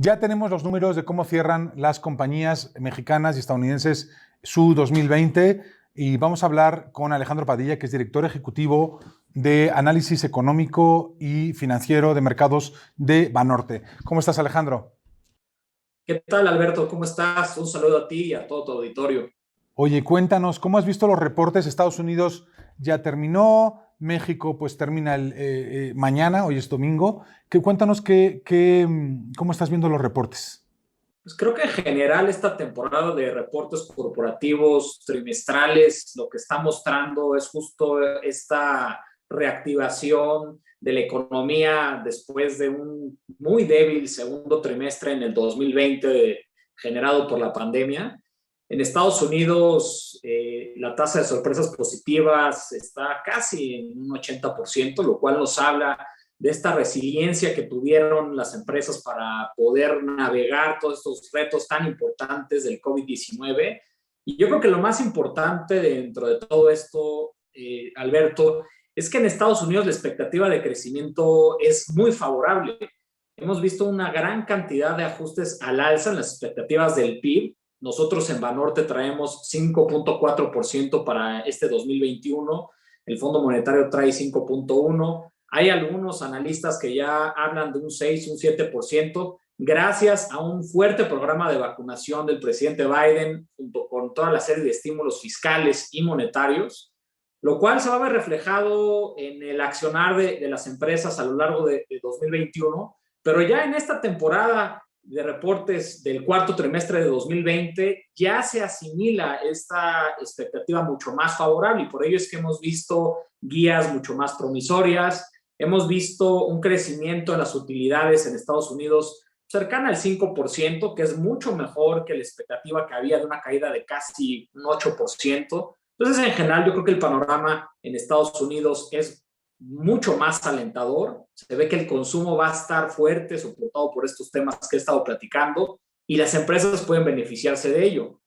Ya tenemos los números de cómo cierran las compañías mexicanas y estadounidenses su 2020 y vamos a hablar con Alejandro Padilla, que es director ejecutivo de análisis económico y financiero de mercados de Banorte. ¿Cómo estás, Alejandro? ¿Qué tal, Alberto? ¿Cómo estás? Un saludo a ti y a todo tu auditorio. Oye, cuéntanos, ¿cómo has visto los reportes? Estados Unidos ya terminó, México pues termina mañana, hoy es domingo. Cuéntanos cómo estás viendo los reportes. Pues creo que en general esta temporada de reportes corporativos trimestrales lo que está mostrando es justo esta reactivación de la economía después de un muy débil segundo trimestre en el 2020 generado por la pandemia. En Estados Unidos, la tasa de sorpresas positivas está casi en un 80%, lo cual nos habla de esta resiliencia que tuvieron las empresas para poder navegar todos estos retos tan importantes del COVID-19. Y yo creo que lo más importante dentro de todo esto, Alberto, es que en Estados Unidos la expectativa de crecimiento es muy favorable. Hemos visto una gran cantidad de ajustes al alza en las expectativas del PIB. Nosotros en Banorte traemos 5.4% para este 2021, el Fondo Monetario trae 5.1%. Hay algunos analistas que ya hablan de un 6, un 7%, gracias a un fuerte programa de vacunación del presidente Biden, junto con toda la serie de estímulos fiscales y monetarios, lo cual se va a ver reflejado en el accionar de las empresas a lo largo de 2021, pero ya en esta temporada de reportes del cuarto trimestre de 2020 ya se asimila esta expectativa mucho más favorable y por ello es que hemos visto guías mucho más promisorias. Hemos visto un crecimiento en las utilidades en Estados Unidos cercana al 5%, que es mucho mejor que la expectativa que había de una caída de casi un 8%. Entonces, en general, yo creo que el panorama en Estados Unidos es mucho más alentador. Se ve que el consumo va a estar fuerte, soportado por estos temas que he estado platicando, y las empresas pueden beneficiarse de ello.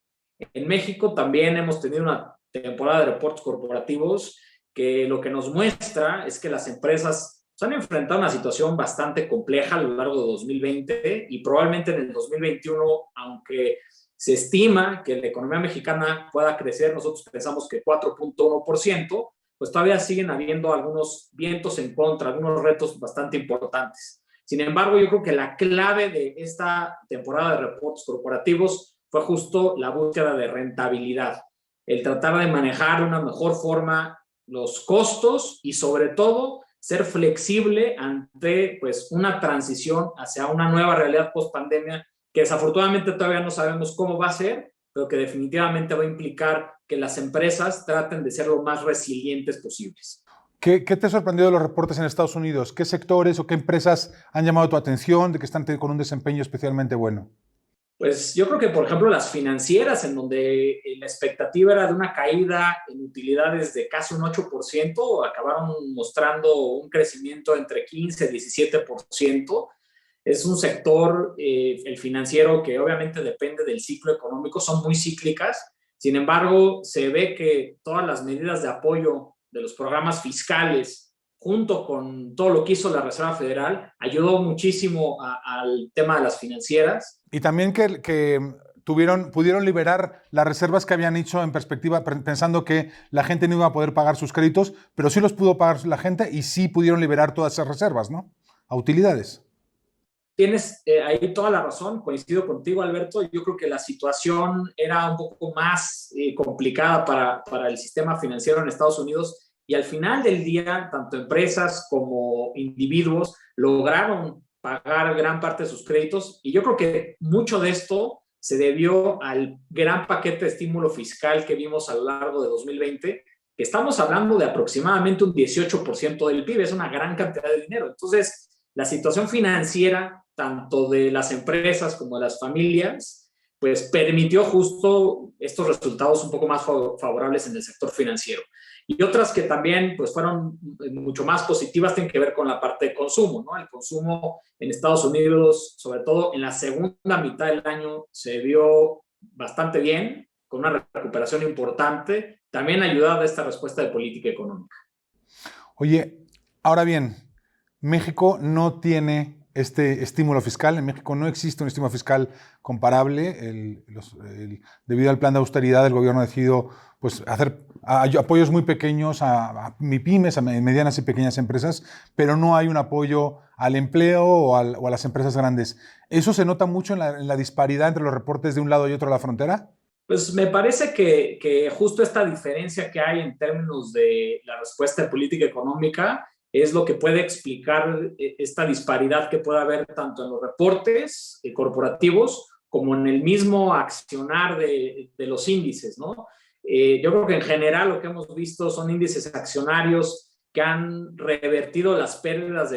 En México también hemos tenido una temporada de reportes corporativos que lo que nos muestra es que las empresas se han enfrentado a una situación bastante compleja a lo largo de 2020 y probablemente en el 2021, aunque se estima que la economía mexicana pueda crecer, nosotros pensamos que 4.1%, pues todavía siguen habiendo algunos vientos en contra, algunos retos bastante importantes. Sin embargo, yo creo que la clave de esta temporada de reportes corporativos fue justo la búsqueda de rentabilidad, el tratar de manejar de una mejor forma los costos y sobre todo ser flexible ante pues una transición hacia una nueva realidad post pandemia que desafortunadamente todavía no sabemos cómo va a ser, pero que definitivamente va a implicar que las empresas traten de ser lo más resilientes posibles. ¿Qué te ha sorprendido de los reportes en Estados Unidos? ¿Qué sectores o qué empresas han llamado tu atención de que están con un desempeño especialmente bueno? Pues yo creo que, por ejemplo, las financieras, en donde la expectativa era de una caída en utilidades de casi un 8%, acabaron mostrando un crecimiento entre 15 y 17%. Es un sector, el financiero, que obviamente depende del ciclo económico, son muy cíclicas. Sin embargo, se ve que todas las medidas de apoyo de los programas fiscales, junto con todo lo que hizo la Reserva Federal, ayudó muchísimo al tema de las financieras. Y también que pudieron liberar las reservas que habían hecho en perspectiva, pensando que la gente no iba a poder pagar sus créditos, pero sí los pudo pagar la gente y sí pudieron liberar todas esas reservas, ¿no? A utilidades. Tienes ahí toda la razón, coincido contigo, Alberto. Yo creo que la situación era un poco más complicada para el sistema financiero en Estados Unidos y al final del día, tanto empresas como individuos lograron pagar gran parte de sus créditos y yo creo que mucho de esto se debió al gran paquete de estímulo fiscal que vimos a lo largo de 2020, que estamos hablando de aproximadamente un 18% del PIB, es una gran cantidad de dinero. Entonces, la situación financiera, tanto de las empresas como de las familias, pues permitió justo estos resultados un poco más favorables en el sector financiero. Y otras que también pues fueron mucho más positivas tienen que ver con la parte de consumo, ¿no? El consumo en Estados Unidos, sobre todo en la segunda mitad del año, se vio bastante bien, con una recuperación importante, también ayudada a esta respuesta de política económica. Oye, ahora bien, México no tiene este estímulo fiscal. En México no existe un estímulo fiscal comparable. Debido al plan de austeridad, el gobierno ha decidido pues, hacer apoyos muy pequeños a MIPYMES, a medianas y pequeñas empresas, pero no hay un apoyo al empleo o a las empresas grandes. ¿Eso se nota mucho en la disparidad entre los reportes de un lado y otro de la frontera? Pues me parece que justo esta diferencia que hay en términos de la respuesta de política económica es lo que puede explicar esta disparidad que puede haber tanto en los reportes corporativos como en el mismo accionar de los índices, ¿no? Yo creo que en general lo que hemos visto son índices accionarios que han revertido las pérdidas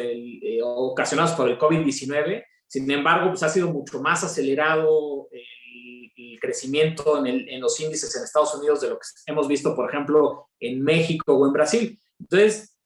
ocasionadas por el COVID-19. Sin embargo, pues ha sido mucho más acelerado el crecimiento en los índices en Estados Unidos de lo que hemos visto, por ejemplo, en México o en Brasil. Entonces,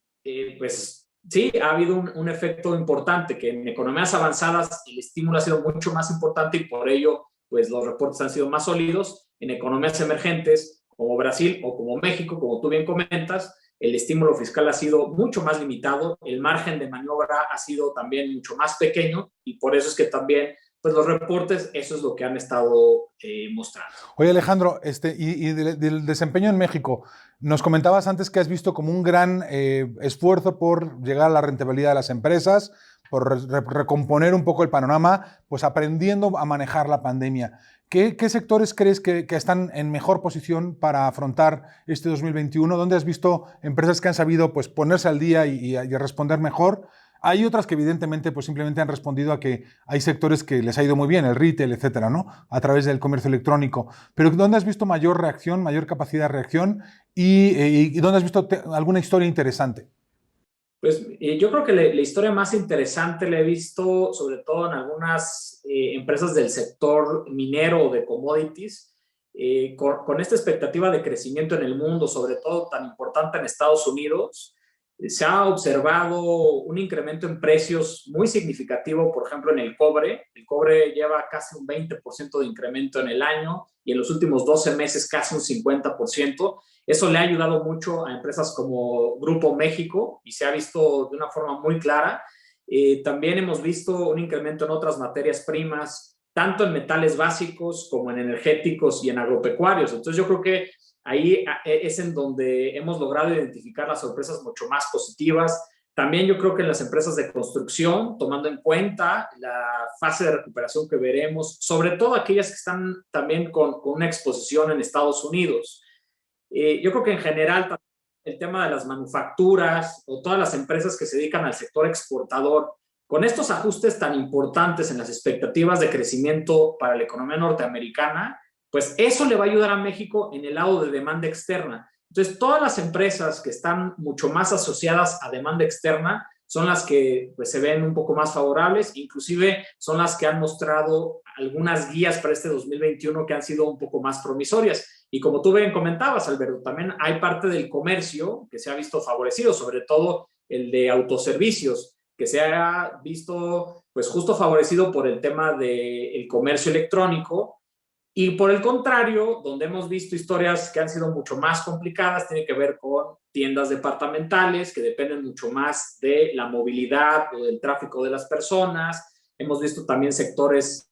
pues sí, ha habido un efecto importante, que en economías avanzadas el estímulo ha sido mucho más importante y por ello, pues los reportes han sido más sólidos. En economías emergentes como Brasil o como México, como tú bien comentas, el estímulo fiscal ha sido mucho más limitado, el margen de maniobra ha sido también mucho más pequeño y por eso es que también pues los reportes, eso es lo que han estado mostrando. Oye, Alejandro, y del desempeño en México, nos comentabas antes que has visto como un gran esfuerzo por llegar a la rentabilidad de las empresas, por recomponer un poco el panorama, pues aprendiendo a manejar la pandemia. ¿Qué sectores crees que están en mejor posición para afrontar este 2021? ¿Dónde has visto empresas que han sabido pues, ponerse al día y responder mejor? Hay otras que evidentemente pues simplemente han respondido a que hay sectores que les ha ido muy bien, el retail, etcétera, ¿no? A través del comercio electrónico. Pero ¿dónde has visto mayor reacción, mayor capacidad de reacción y dónde has visto alguna historia interesante? Pues yo creo que la historia más interesante la he visto sobre todo en algunas empresas del sector minero o de commodities, con esta expectativa de crecimiento en el mundo, sobre todo tan importante en Estados Unidos. Se ha observado un incremento en precios muy significativo, por ejemplo, en el cobre. El cobre lleva casi un 20% de incremento en el año y en los últimos 12 meses casi un 50%. Eso le ha ayudado mucho a empresas como Grupo México y se ha visto de una forma muy clara. También hemos visto un incremento en otras materias primas, tanto en metales básicos como en energéticos y en agropecuarios. Entonces yo creo que ahí es en donde hemos logrado identificar las sorpresas mucho más positivas. También yo creo que en las empresas de construcción, tomando en cuenta la fase de recuperación que veremos, sobre todo aquellas que están también con una exposición en Estados Unidos. Yo creo que en general el tema de las manufacturas o todas las empresas que se dedican al sector exportador, con estos ajustes tan importantes en las expectativas de crecimiento para la economía norteamericana, pues eso le va a ayudar a México en el lado de demanda externa. Entonces, todas las empresas que están mucho más asociadas a demanda externa son las que pues, se ven un poco más favorables, inclusive son las que han mostrado algunas guías para este 2021 que han sido un poco más promisorias. Y como tú bien comentabas, Alberto, también hay parte del comercio que se ha visto favorecido, sobre todo el de autoservicios, que se ha visto pues justo favorecido por el tema del comercio electrónico. Y por el contrario, donde hemos visto historias que han sido mucho más complicadas, tiene que ver con tiendas departamentales que dependen mucho más de la movilidad o del tráfico de las personas. Hemos visto también sectores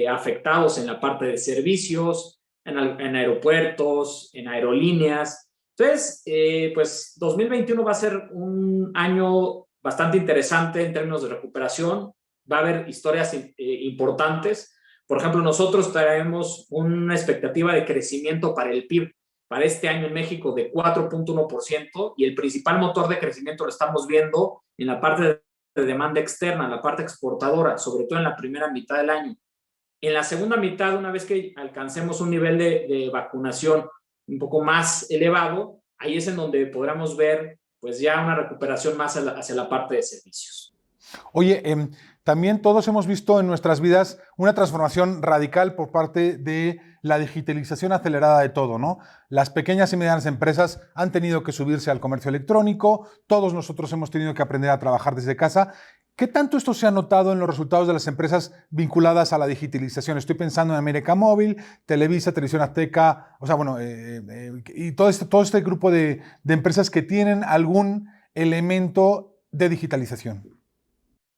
afectados en la parte de servicios, en aeropuertos, en aerolíneas. Entonces, pues 2021 va a ser un año bastante interesante en términos de recuperación. Va a haber historias importantes. Por ejemplo, nosotros traemos una expectativa de crecimiento para el PIB para este año en México de 4.1% y el principal motor de crecimiento lo estamos viendo en la parte de demanda externa, en la parte exportadora, sobre todo en la primera mitad del año. En la segunda mitad, una vez que alcancemos un nivel de vacunación un poco más elevado, ahí es en donde podremos ver pues ya una recuperación más hacia la parte de servicios. Oye, también todos hemos visto en nuestras vidas una transformación radical por parte de la digitalización acelerada de todo, ¿no? Las pequeñas y medianas empresas han tenido que subirse al comercio electrónico, todos nosotros hemos tenido que aprender a trabajar desde casa. ¿Qué tanto esto se ha notado en los resultados de las empresas vinculadas a la digitalización? Estoy pensando en América Móvil, Televisa, Televisión Azteca, o sea, bueno, y todo este grupo de empresas que tienen algún elemento de digitalización.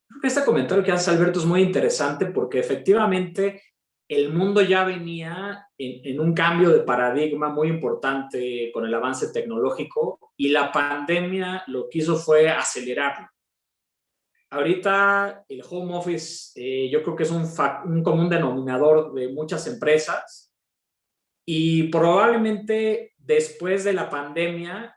Creo que este comentario que hace Alberto es muy interesante porque efectivamente el mundo ya venía en un cambio de paradigma muy importante con el avance tecnológico y la pandemia lo que hizo fue acelerarlo. Ahorita el home office yo creo que es un común denominador de muchas empresas y probablemente después de la pandemia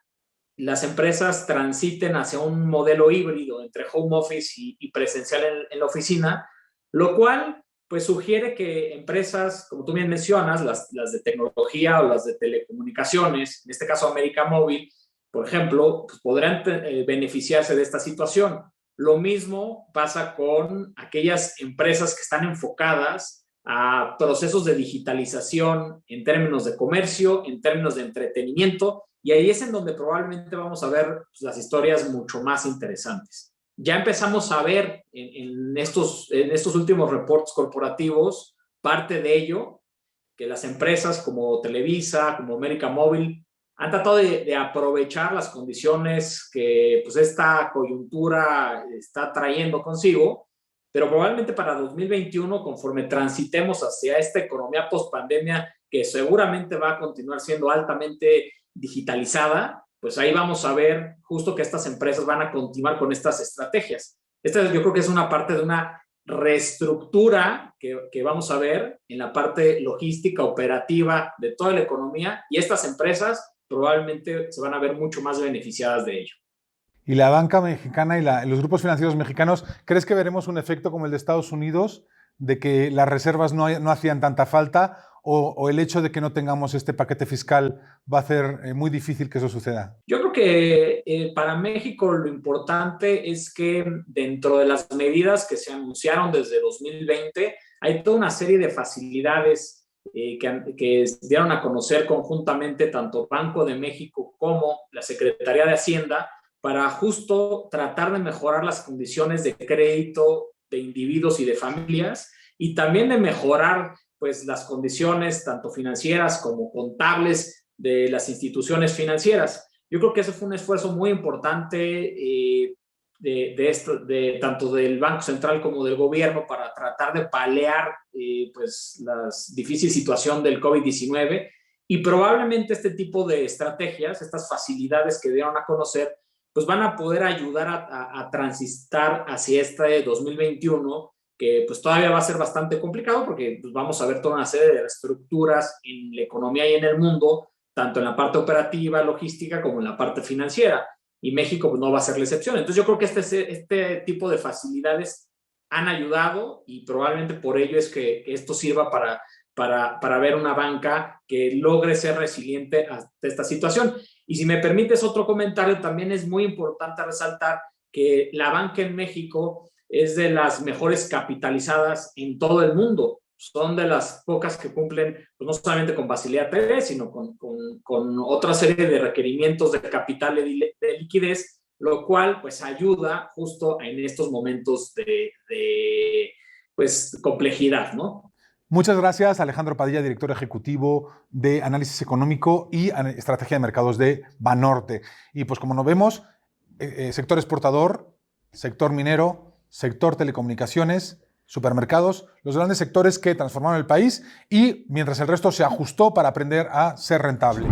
las empresas transiten hacia un modelo híbrido entre home office y presencial en la oficina, lo cual pues sugiere que empresas, como tú bien mencionas, las de tecnología o las de telecomunicaciones, en este caso América Móvil, por ejemplo, pues podrán beneficiarse de esta situación. Lo mismo pasa con aquellas empresas que están enfocadas a procesos de digitalización en términos de comercio, en términos de entretenimiento, y ahí es en donde probablemente vamos a ver pues, las historias mucho más interesantes. Ya empezamos a ver en estos últimos reportes corporativos parte de ello, que las empresas como Televisa, como América Móvil, han tratado de aprovechar las condiciones que pues, esta coyuntura está trayendo consigo, pero probablemente para 2021, conforme transitemos hacia esta economía post-pandemia, que seguramente va a continuar siendo altamente digitalizada, pues ahí vamos a ver justo que estas empresas van a continuar con estas estrategias. Esta yo creo que es una parte de una reestructura que vamos a ver en la parte logística, operativa de toda la economía, y estas empresas probablemente se van a ver mucho más beneficiadas de ello. Y la banca mexicana y los grupos financieros mexicanos, ¿crees que veremos un efecto como el de Estados Unidos, de que las reservas no hacían tanta falta, o el hecho de que no tengamos este paquete fiscal va a hacer muy difícil que eso suceda? Yo creo que para México lo importante es que dentro de las medidas que se anunciaron desde 2020, hay toda una serie de facilidades que dieron a conocer conjuntamente tanto Banco de México como la Secretaría de Hacienda para justo tratar de mejorar las condiciones de crédito de individuos y de familias y también de mejorar pues, las condiciones tanto financieras como contables de las instituciones financieras. Yo creo que ese fue un esfuerzo muy importante tanto del Banco Central como del gobierno para tratar de paliar pues, la difícil situación del COVID-19 y probablemente este tipo de estrategias, estas facilidades que dieron a conocer, pues van a poder ayudar a transitar hacia este 2021 que pues todavía va a ser bastante complicado porque pues, vamos a ver toda una serie de reestructuras en la economía y en el mundo, tanto en la parte operativa, logística, como en la parte financiera. Y México pues, no va a ser la excepción. Entonces yo creo que este tipo de facilidades han ayudado y probablemente por ello es que esto sirva para ver una banca que logre ser resiliente ante esta situación. Y si me permites otro comentario, también es muy importante resaltar que la banca en México es de las mejores capitalizadas en todo el mundo. Son de las pocas que cumplen pues, no solamente con Basilea III, sino con otra serie de requerimientos de capital de liquidez, lo cual pues ayuda justo en estos momentos de pues, complejidad, ¿no? Muchas gracias, Alejandro Padilla, director ejecutivo de Análisis Económico y Estrategia de Mercados de Banorte. Y pues como nos vemos, sector exportador, sector minero, sector telecomunicaciones, supermercados, los grandes sectores que transformaron el país y mientras el resto se ajustó para aprender a ser rentable.